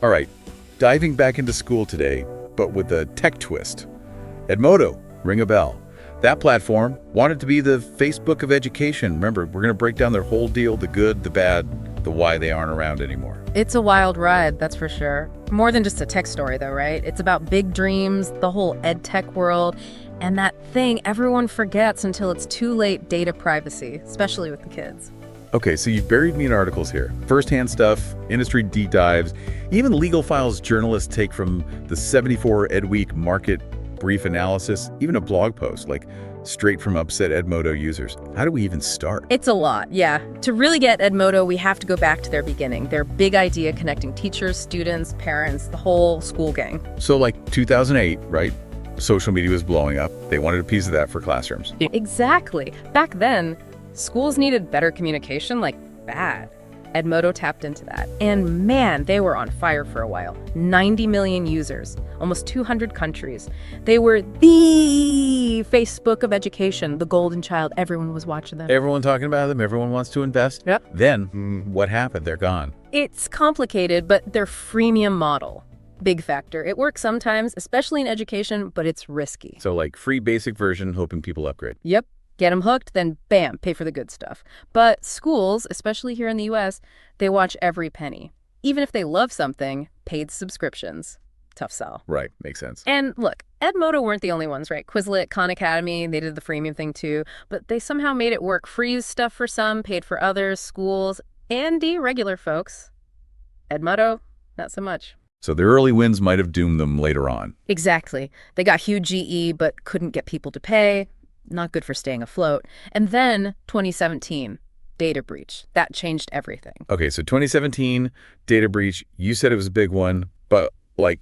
All right, diving back into school today, but with a tech twist. Edmodo, ring a bell. That platform wanted to be the Facebook of education. Remember, we're going to break down their whole deal, the good, the bad, the why they aren't around anymore. It's a wild ride, that's for sure. More than just a tech story, though, right? It's about big dreams, the whole EdTech world, and that thing everyone forgets until it's too late, data privacy, especially with the kids. Okay, so you've buried me in articles here. First-hand stuff, industry deep dives, even legal files journalists take from the 74 EdWeek market brief analysis, even a blog post, like straight from upset Edmodo users. How do we even start? It's a lot, yeah. To really get Edmodo, we have to go back to their beginning, their big idea connecting teachers, students, parents, the whole school gang. So like 2008, right? Social media was blowing up. They wanted a piece of that for classrooms. Exactly. Back then, schools needed better communication, like bad. Edmodo tapped into that. And man, they were on fire for a while. 90 million users, almost 200 countries. They were the Facebook of education, the golden child. Everyone was watching them. Everyone talking about them. Everyone wants to invest. Yep. Then, what happened? They're gone. It's complicated, but their freemium model. Big factor. It works sometimes, especially in education, but it's risky. So like free basic version, hoping people upgrade. Yep. Get them hooked, then bam, pay for the good stuff. But schools, especially here in the US, they watch every penny. Even if they love something, paid subscriptions. Tough sell. Right, makes sense. And look, Edmodo weren't the only ones, right? Quizlet, Khan Academy, they did the freemium thing too. But they somehow made it work. Free stuff for some, paid for others, schools, and regular folks. Edmodo, not so much. So the early wins might have doomed them later on. Exactly. They got huge GE, but couldn't get people to pay. Not good for staying afloat. And then 2017, data breach. That changed everything. Okay, so 2017, data breach. You said it was a big one, but like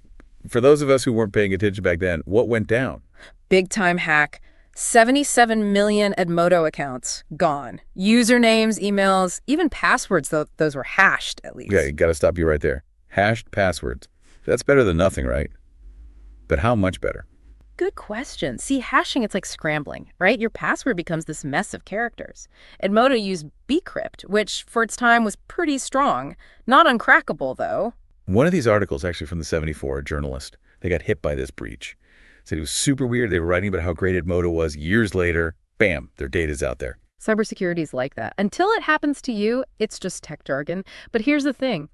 for those of us who weren't paying attention back then, what went down? Big time hack. 77 million Edmodo accounts gone. Usernames, emails, even passwords, though those were hashed at least. Yeah, got to stop you right there. Hashed passwords. That's better than nothing, right? But how much better? Good question. See, hashing, it's like scrambling, right? Your password becomes this mess of characters. Edmodo used bcrypt, which for its time was pretty strong. Not uncrackable, though. One of these articles, actually from the 74, a journalist, they got hit by this breach. Said it was super weird. They were writing about how great Edmodo was. Years later, bam, their data's out there. Cybersecurity is like that. Until it happens to you, it's just tech jargon. But here's the thing.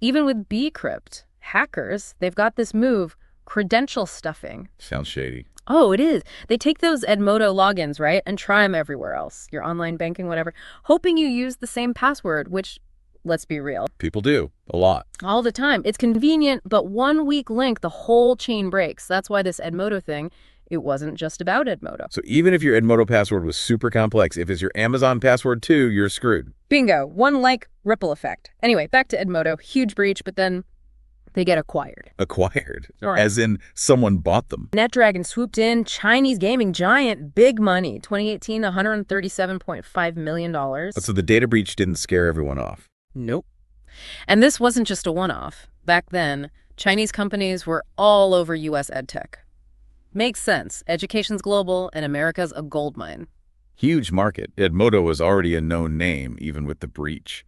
Even with bcrypt, hackers, they've got this move, credential stuffing. Sounds shady. Oh, it is. They take those Edmodo logins, right, and try them everywhere else, your online banking, whatever, hoping you use the same password, which, let's be real. People do. A lot. All the time. It's convenient, but 1 weak link, the whole chain breaks. That's why this Edmodo thing, it wasn't just about Edmodo. So even if your Edmodo password was super complex, if it's your Amazon password too, you're screwed. Bingo. One like, ripple effect. Anyway, back to Edmodo. Huge breach, but then they get acquired. Acquired? Right. As in someone bought them. NetDragon swooped in, Chinese gaming giant, big money. 2018, $137.5 million. So the data breach didn't scare everyone off. Nope. And this wasn't just a one-off. Back then, Chinese companies were all over U.S. EdTech. Makes sense. Education's global, and America's a goldmine. Huge market. Edmodo was already a known name, even with the breach.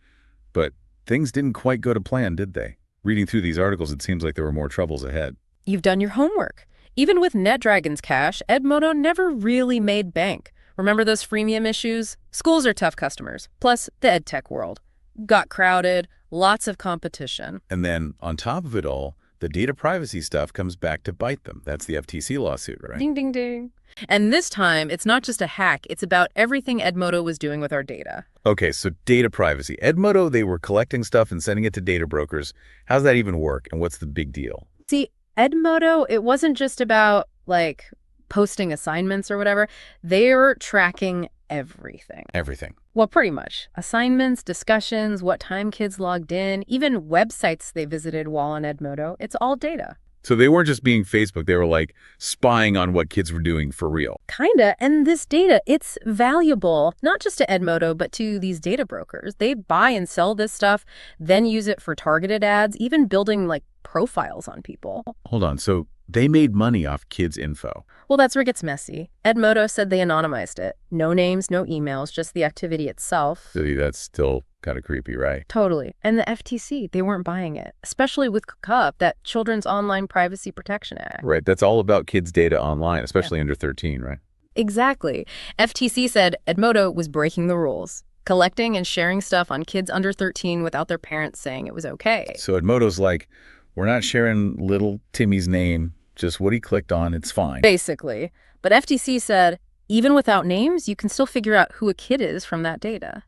But things didn't quite go to plan, did they? Reading through these articles, it seems like there were more troubles ahead. You've done your homework. Even with NetDragon's cash, Edmodo never really made bank. Remember those freemium issues? Schools are tough customers. Plus, the EdTech world. Got crowded, lots of competition. And then, on top of it all, the data privacy stuff comes back to bite them. That's the FTC lawsuit, right? Ding, ding, ding. And this time, it's not just a hack. It's about everything Edmodo was doing with our data. Okay, so data privacy. Edmodo, they were collecting stuff and sending it to data brokers. How's that even work, and what's the big deal? See, Edmodo, it wasn't just about, like, posting assignments or whatever. They were tracking everything. Everything. Well, pretty much. Assignments, discussions, what time kids logged in, even websites they visited while on Edmodo. It's all data. So they weren't just being Facebook. They were, like, spying on what kids were doing for real. Kinda. And this data, it's valuable, not just to Edmodo, but to these data brokers. They buy and sell this stuff, then use it for targeted ads, even building, like, profiles on people. Hold on. So they made money off kids' info. Well, that's where it gets messy. Edmodo said they anonymized it. No names, no emails, just the activity itself. So that's still Kind of creepy, right? Totally. And the FTC, they weren't buying it, especially with CUP, that Children's Online Privacy Protection Act. Right. That's all about kids' data online, especially under 13, right? Exactly. FTC said Edmodo was breaking the rules, collecting and sharing stuff on kids under 13 without their parents saying it was okay. So Edmodo's like, we're not sharing little Timmy's name, just what he clicked on, it's fine. Basically. But FTC said, even without names, you can still figure out who a kid is from that data.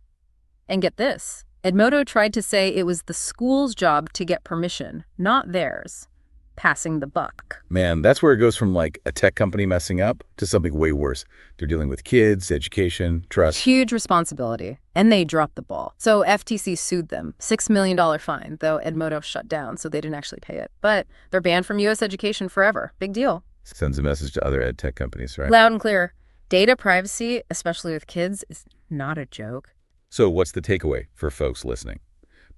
And get this, Edmodo tried to say it was the school's job to get permission, not theirs. Passing the buck. Man, that's where it goes from like a tech company messing up to something way worse. They're dealing with kids, education, trust. Huge responsibility. And they dropped the ball. So FTC sued them. $6 million fine, though Edmodo shut down, so they didn't actually pay it. But they're banned from U.S. education forever. Big deal. Sends a message to other ed tech companies, right? Loud and clear. Data privacy, especially with kids, is not a joke. So what's the takeaway for folks listening?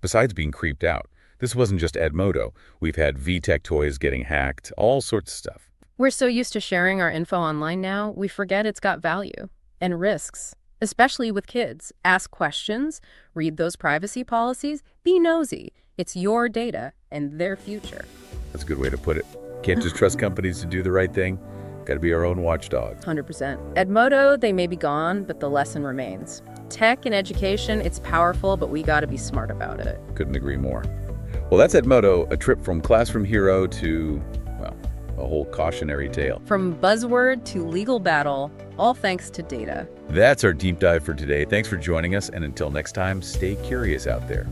Besides being creeped out, this wasn't just Edmodo. We've had VTech toys getting hacked, all sorts of stuff. We're so used to sharing our info online now, we forget it's got value and risks, especially with kids. Ask questions, read those privacy policies, be nosy. It's your data and their future. That's a good way to put it. Can't just trust companies to do the right thing. Got to be our own watchdog. 100%. Edmodo, they may be gone, but the lesson remains. Tech and education, it's powerful, but we got to be smart about it. Couldn't agree more. Well, that's Edmodo, a trip from classroom hero to, well, a whole cautionary tale. From buzzword to legal battle, all thanks to data. That's our deep dive for today. Thanks for joining us, and until next time, stay curious out there.